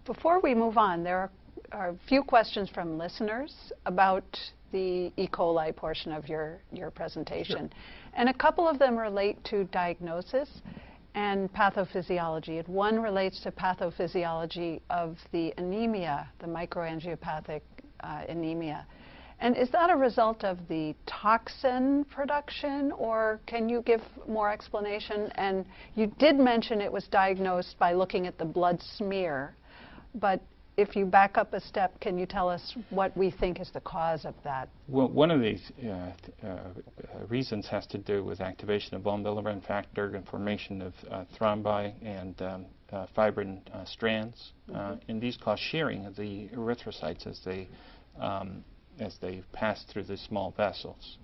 Before we move on, there are a few questions from listeners about the E. coli portion of your presentation. Sure. And a couple of them relate to diagnosis and pathophysiology. And one relates to pathophysiology of the anemia, the microangiopathic anemia. And is that a result of the toxin production, or can you give more explanation? And you did mention it was diagnosed by looking at the blood smear, but if you back up a step, can you tell us what we think is the cause of that? Well, one of these reasons has to do with activation of von Willebrand factor and formation of thrombi and fibrin strands, and these cause shearing of the erythrocytes as they pass through the small vessels,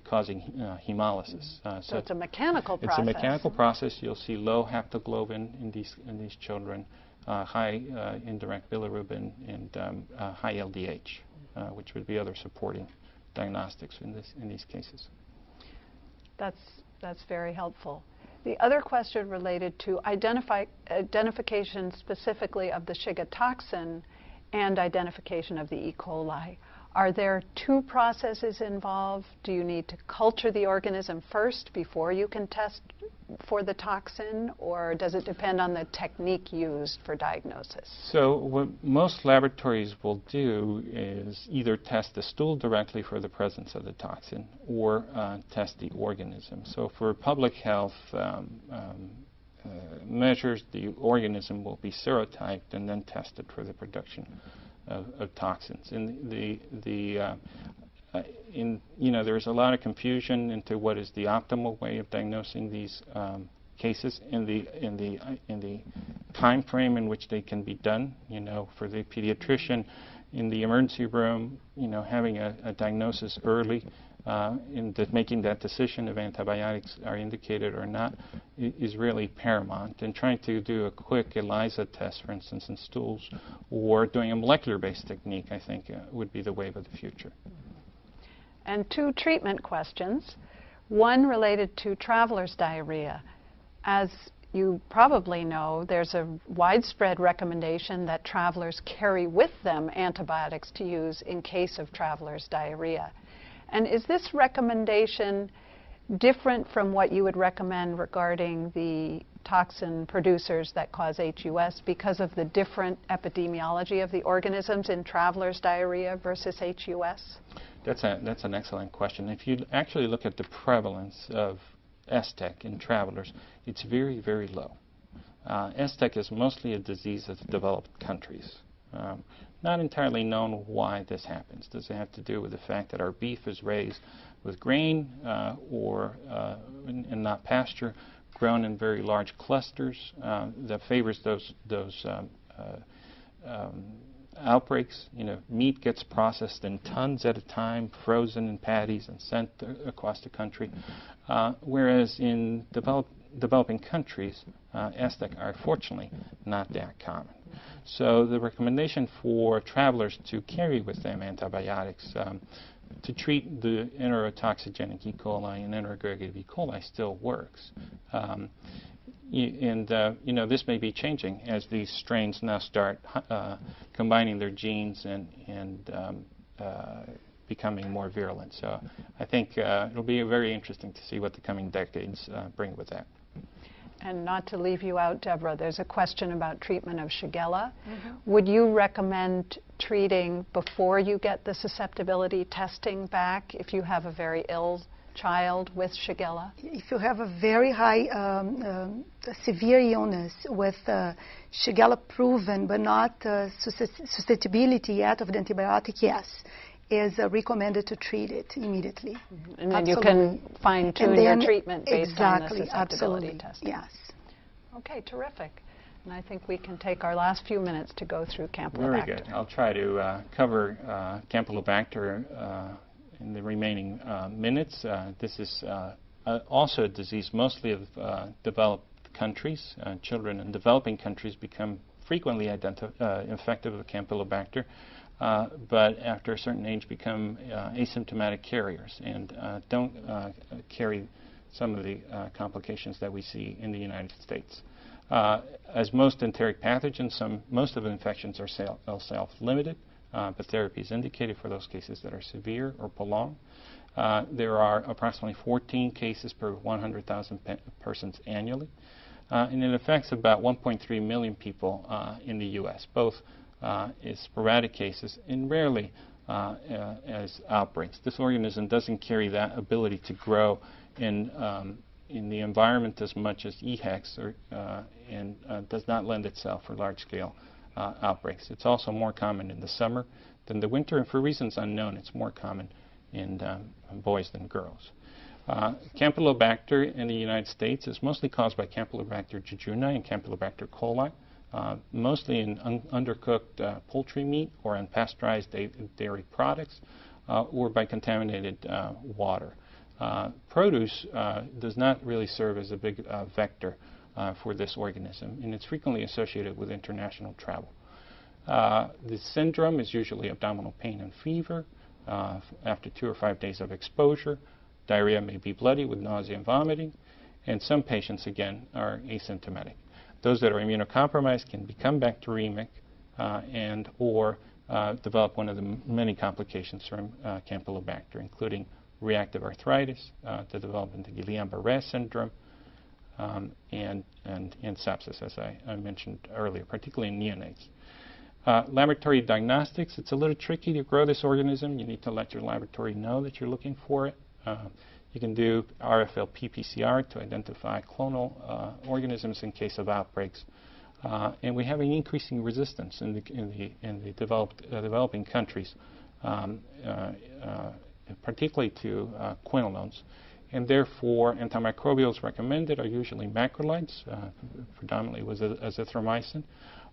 causing hemolysis. So it's a mechanical process. It's a mechanical process. You'll see low haptoglobin in these children, high indirect bilirubin, and high LDH, which would be other supporting diagnostics in these cases. That's very helpful. The other question related to identification specifically of the Shigella toxin and identification of the E. coli. Are there two processes involved? Do you need to culture the organism first before you can test for the toxin, or does it depend on the technique used for diagnosis? So what most laboratories will do is either test the stool directly for the presence of the toxin or test the organism. So for public health measures, the organism will be serotyped and then tested for the production of toxins. There's a lot of confusion into what is the optimal way of diagnosing these cases in the time frame in which they can be done. For the pediatrician in the emergency room, having a diagnosis early making that decision if antibiotics are indicated or not is really paramount. And trying to do a quick ELISA test, for instance, in stools, or doing a molecular-based technique, I think, would be the wave of the future. And two treatment questions. One related to traveler's diarrhea. As you probably know, there's a widespread recommendation that travelers carry with them antibiotics to use in case of traveler's diarrhea. And is this recommendation different from what you would recommend regarding the toxin producers that cause HUS because of the different epidemiology of the organisms in traveler's diarrhea versus HUS? That's an excellent question. If you actually look at the prevalence of STEC in travelers, it's very, very low. STEC is mostly a disease of developed countries. Not entirely known why this happens. Does it have to do with the fact that our beef is raised with grain and not pasture, grown in very large clusters that favors those outbreaks? Meat gets processed in tons at a time, frozen in patties and sent across the country, whereas in developing countries, STEC are fortunately not that common. So the recommendation for travelers to carry with them antibiotics to treat the enterotoxigenic E. coli and enteroaggregative E. coli still works. This may be changing as these strains now start combining their genes and becoming more virulent. So I think it'll be very interesting to see what the coming decades bring with that. And not to leave you out, Deborah, there's a question about treatment of Shigella. Would you recommend treating before you get the susceptibility testing back if you have a very ill child with Shigella? If you have a very high severe illness with Shigella proven but not susceptibility yet of the antibiotic, yes, is recommended to treat it immediately. And then you can fine-tune your treatment based on the susceptibility testing. Yes. Okay, terrific. And I think we can take our last few minutes to go through Campylobacter. Very good. I'll try to cover Campylobacter in the remaining minutes. This is also a disease mostly of developed countries. Children in developing countries become frequently infected with Campylobacter, but after a certain age become asymptomatic carriers and don't carry some of the complications that we see in the United States. As most enteric pathogens, most of the infections are self-limited, but therapy is indicated for those cases that are severe or prolonged. There are approximately 14 cases per 100,000 persons annually, and it affects about 1.3 million people in the U.S., both as sporadic cases and rarely as outbreaks. This organism doesn't carry that ability to grow in the environment as much as EHEX and does not lend itself for large-scale outbreaks. It's also more common in the summer than the winter, and for reasons unknown, it's more common in boys than girls. Campylobacter in the United States is mostly caused by Campylobacter jejuni and Campylobacter coli, mostly in undercooked poultry meat or unpasteurized dairy products, or by contaminated water. Produce does not really serve as a big vector for this organism, and it's frequently associated with international travel. The syndrome is usually abdominal pain and fever after 2 or 5 days of exposure. Diarrhea may be bloody with nausea and vomiting, and some patients, again, are asymptomatic. Those that are immunocompromised can become bacteremic and or develop one of the many complications from Campylobacter, including reactive arthritis, the development of Guillain-Barré syndrome, and sepsis, as I mentioned earlier, particularly in neonates. Laboratory diagnostics, it's a little tricky to grow this organism. You need to let your laboratory know that you're looking for it. You can do RFLP-PCR to identify clonal organisms in case of outbreaks. And we have an increasing resistance in the developing countries, particularly to quinolones. And therefore, antimicrobials recommended are usually macrolides, predominantly with azithromycin,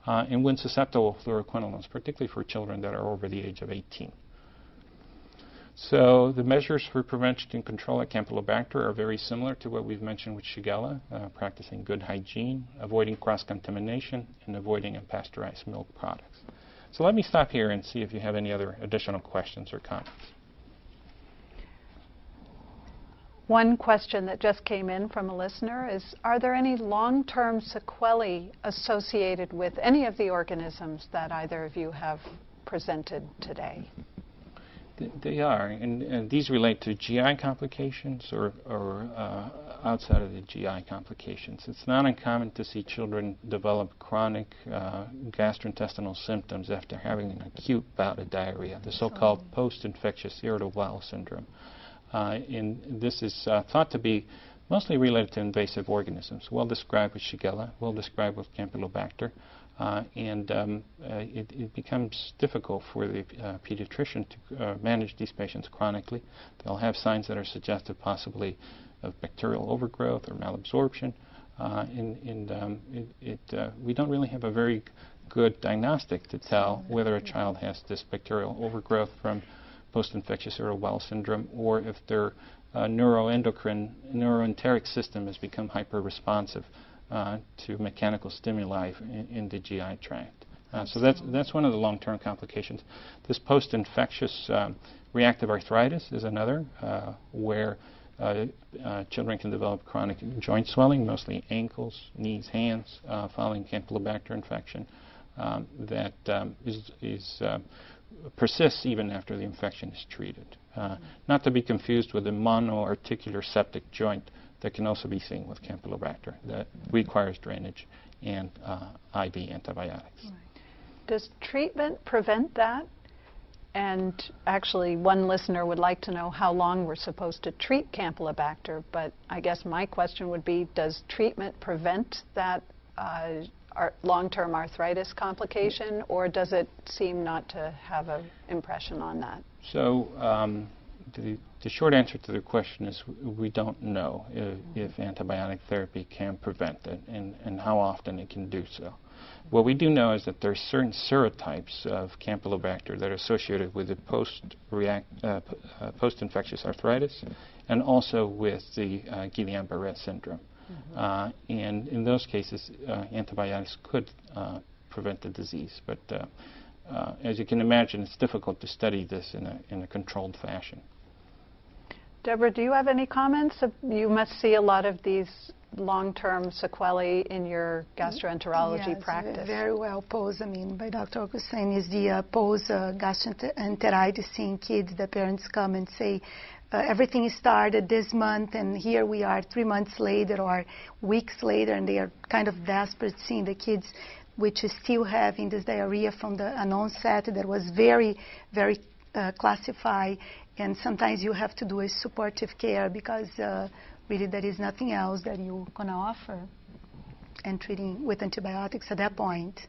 and when susceptible, fluoroquinolones, particularly for children that are over the age of 18. So the measures for prevention and control of Campylobacter are very similar to what we've mentioned with Shigella, practicing good hygiene, avoiding cross-contamination, and avoiding unpasteurized milk products. So let me stop here and see if you have any other additional questions or comments. One question that just came in from a listener is, are there any long-term sequelae associated with any of the organisms that either of you have presented today? They are, and these relate to GI complications or outside of the GI complications. It's not uncommon to see children develop chronic gastrointestinal symptoms after having an acute bout of diarrhea, the so-called post-infectious irritable bowel syndrome. And this is thought to be mostly related to invasive organisms, well described with Shigella, well described with Campylobacter, and it becomes difficult for the pediatrician to manage these patients chronically. They'll have signs that are suggestive possibly of bacterial overgrowth or malabsorption, we don't really have a very good diagnostic to tell whether a child has this bacterial overgrowth from post-infectious irritable bowel syndrome, or if their neuroenteric system has become hyper-responsive to mechanical stimuli in the GI tract. So that's one of the long-term complications. This post-infectious reactive arthritis is another, where children can develop chronic joint swelling, mostly ankles, knees, hands, following Campylobacter infection, that persists even after the infection is treated. Not to be confused with the monoarticular septic joint that can also be seen with Campylobacter that requires drainage and IV antibiotics. Right. Does treatment prevent that? And actually, one listener would like to know how long we're supposed to treat Campylobacter, but I guess my question would be, does treatment prevent that long-term arthritis complication, or does it seem not to have an impression on that? So the short answer to the question is we don't know if antibiotic therapy can prevent it and how often it can do so. What we do know is that there are certain serotypes of Campylobacter that are associated with the post-infectious arthritis and also with the Guillain-Barré syndrome. And in those cases, antibiotics could prevent the disease. But as you can imagine, it's difficult to study this in a controlled fashion. Deborah, do you have any comments? You must see a lot of these long-term sequelae in your gastroenterology yes, practice? Very well posed, by Dr. Augustine, is the post-gastroenteritis in kids. The parents come and say, everything started this month, and here we are 3 months later or weeks later, and they are kind of desperate seeing the kids which is still having this diarrhea from an onset that was very, very classified, and sometimes you have to do a supportive care because really there is nothing else that you can offer and treating with antibiotics at that point.